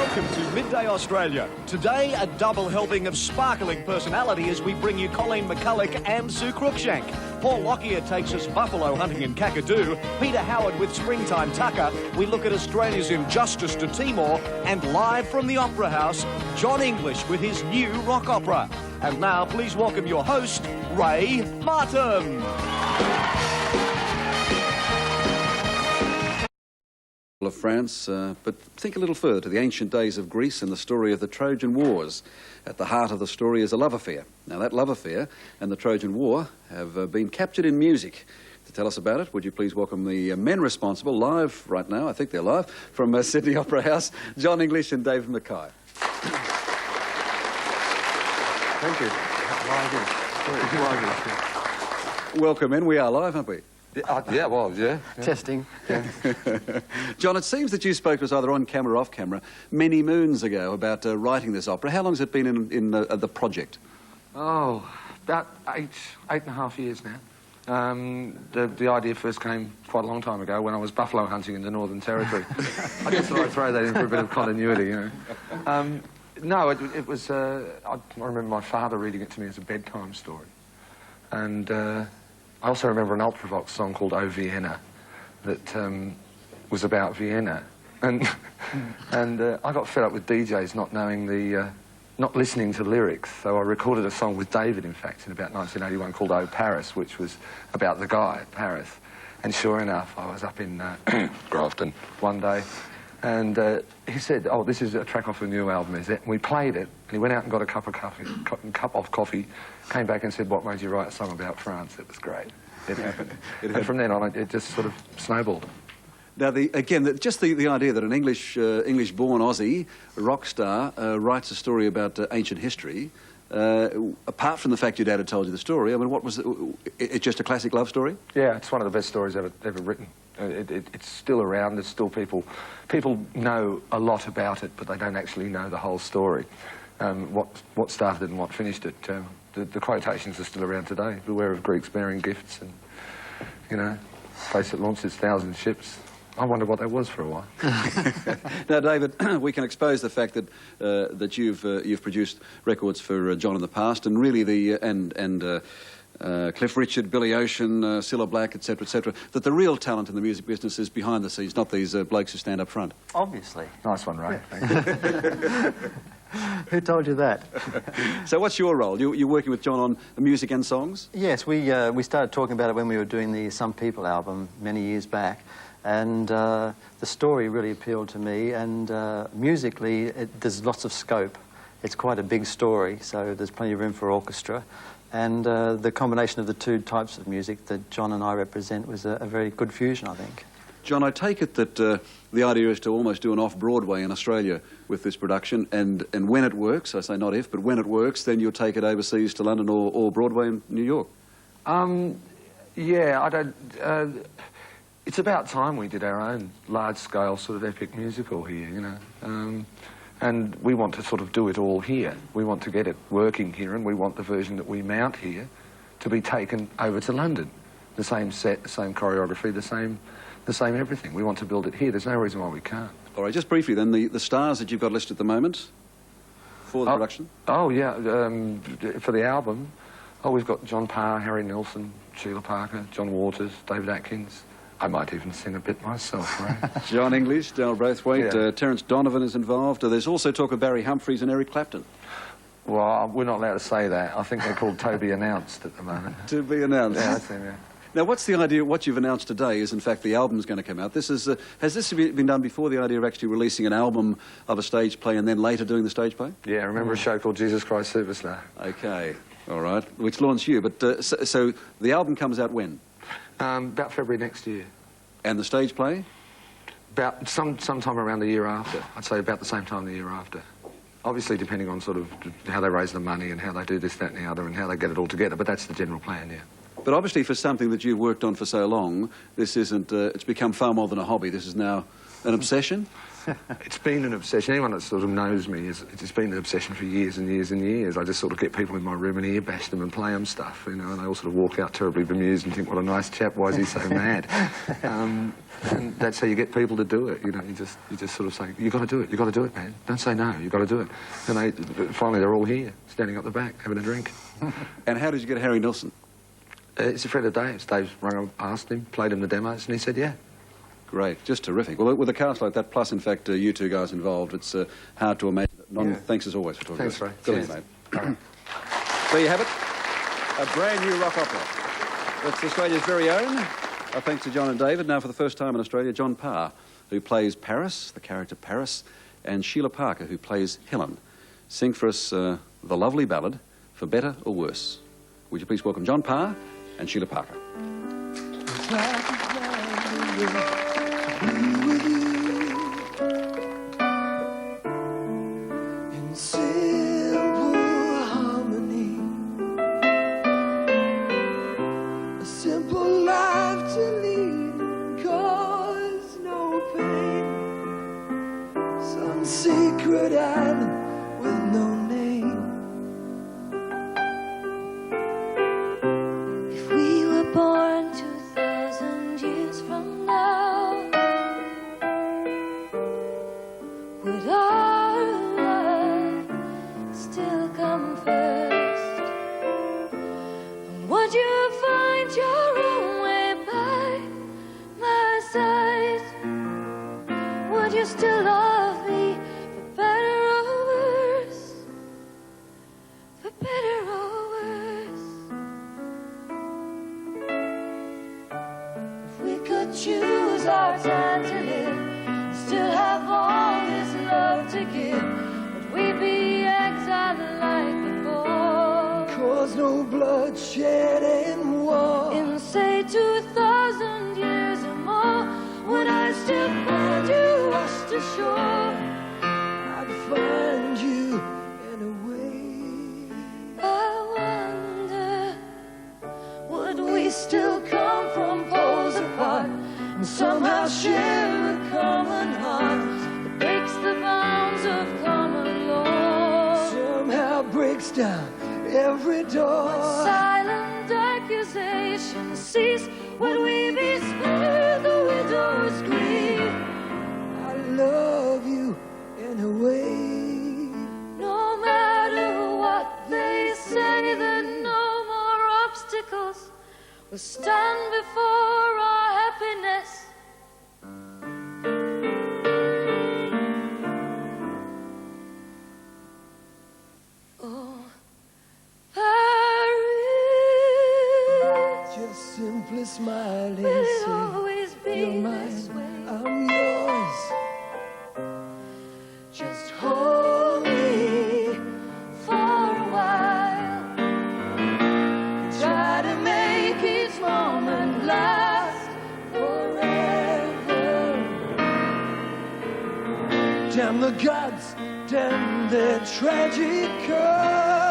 Welcome to Midday Australia. Today, a double helping of sparkling personality as we bring you Colleen McCulloch and Sue Cruikshank. Paul Lockyer takes us buffalo hunting in Kakadu. Peter Howard with Springtime Tucker. We look at Australia's injustice to Timor. And live from the Opera House, John English with his new rock opera. And now, please welcome your host, Ray Martin. Of France, but think a little further to the ancient days of Greece and the story of the Trojan Wars. At the heart of the story is a love affair. Now that love affair and the Trojan War have been captured in music. To tell us about it, would you please welcome the men responsible, live right now, I think they're live, from Sydney Opera House, John English and David MacKay. Thank you. Welcome in, we are live, aren't we? Yeah. Testing. Yeah. John, it seems that you spoke to us either on camera or off camera many moons ago about writing this opera. How long has it been in the project? Oh, about eight and a half years now. The idea first came quite a long time ago when I was buffalo hunting in the Northern Territory. I just thought I'd throw that in for a bit of continuity, you know. No, it was... I remember my father reading it to me as a bedtime story. And... I also remember an Ultravox song called O Vienna that was about Vienna. And I got fed up with DJs not knowing not listening to lyrics. So I recorded a song with David, in fact, in about 1981 called O Paris, which was about the guy, Paris. And sure enough, I was up in Grafton one day, and he said, "Oh, this is a track off a new album, is it?" And we played it, and he went out and got a cup of coffee, came back and said, "What made you write a song about France?" It was great. It happened. And from then on, it just sort of snowballed. Now, just the idea that an English-born Aussie rock star writes a story about ancient history, apart from the fact your dad had told you the story, I mean, what was it? It's just a classic love story? Yeah, it's one of the best stories ever written. It's still around. There's still people know a lot about it, but they don't actually know the whole story. What started it and what finished it. The quotations are still around today. Beware of Greeks bearing gifts, and you know, place that launches 1,000 ships. I wonder what that was for a while. Now, David, we can expose the fact that you've produced records for John in the past, and really Cliff Richard, Billy Ocean, Cilla Black, etc., that the real talent in the music business is behind the scenes, not these blokes who stand up front. Obviously. Nice one, Ray. Thank you. Who told you that? So what's your role? You're working with John on music and songs? Yes, we started talking about it when we were doing the Some People album many years back, and the story really appealed to me, and musically there's lots of scope. It's quite a big story, so there's plenty of room for orchestra, and the combination of the two types of music that John and I represent was a very good fusion, I think. John, I take it that the idea is to almost do an off-Broadway in Australia with this production, and when it works, I say not if, but when it works, then you'll take it overseas to London or Broadway in New York. Yeah, I don't... it's about time we did our own large-scale sort of epic musical here, you know. And we want to sort of do it all here. We want to get it working here, and we want the version that we mount here to be taken over to London. The same set, the same choreography, the same everything. We want to build it here. There's no reason why we can't. All right, just briefly then, the stars that you've got listed at the moment for the production? Oh, yeah, for the album, we've got John Parr, Harry Nilsson, Sheila Parker, John Waters, David Atkins. I might even sing a bit myself, right? John English, Dale Braithwaite, Yeah. Terence Donovan is involved. There's also talk of Barry Humphries and Eric Clapton. Well, we're not allowed to say that. I think they're called To Be Announced at the moment. To be announced. Yeah, that's them, yeah. Now, what's the idea? What you've announced today is, in fact, the album's going to come out. This is, has this been done before, the idea of actually releasing an album of a stage play and then later doing the stage play? Yeah, remember a show called Jesus Christ Superstar? Okay, all right, which launched you. But so the album comes out when? About February next year. And the stage play? About sometime around the year after. I'd say about the same time the year after. Obviously, depending on sort of how they raise the money and how they do this, that, and the other, and how they get it all together. But that's the general plan, yeah. But obviously, for something that you've worked on for so long, this isn't. It's become far more than a hobby. This is now an obsession. It's been an obsession. Anyone that sort of knows me, it's been an obsession for years and years and years. I just sort of get people in my room and ear bash them and play them stuff, you know, and they all sort of walk out terribly bemused and think, what a nice chap, why is he so mad? And that's how you get people to do it, you know, you just sort of say, you've got to do it, you've got to do it, man. Don't say no, you've got to do it. And finally they're all here, standing up the back, having a drink. And how did you get Harry Nilsson? It's a friend of Dave's. Dave rang up, asked him, played him the demos, and he said, yeah. Great, just terrific. Well, with a cast like that, plus, in fact, you two guys involved, it's hard to imagine. Thanks as always for talking Thanks, to us. Ray. Brilliant, mate. There you have it, a brand new rock opera. That's Australia's very own. Our thanks to John and David. Now, for the first time in Australia, John Parr, who plays Paris, the character Paris, and Sheila Parker, who plays Helen, sing for us the lovely ballad, For Better or Worse. Would you please welcome John Parr and Sheila Parker. In simple harmony, a simple life to lead, cause no pain, some secret island with no name. If we were born 2,000 years from now, would our love still come first? And would you find your own way by my side? Would you still love me for better or worse? For better or worse? If we could choose our time to live, still have all this love to give, would we be exiled like before? Cause no bloodshed and war. In say 2,000 years or more, would I still find you washed ashore? I'd find you in a way. I wonder, would we still come from poles apart and somehow share a common heart that breaks the bounds of common law? Somehow breaks down every door. Silent accusations cease, would we be spared the widow's grief? I love you in a way. No matter what they say, that no more obstacles will stand before our happiness. Oh, Paris, Just simply smiling, will it say, always be you're this mine, way? I'm yours. Just hold me for a while. Try to make each moment last forever. Damn the gods, damn their tragic curse.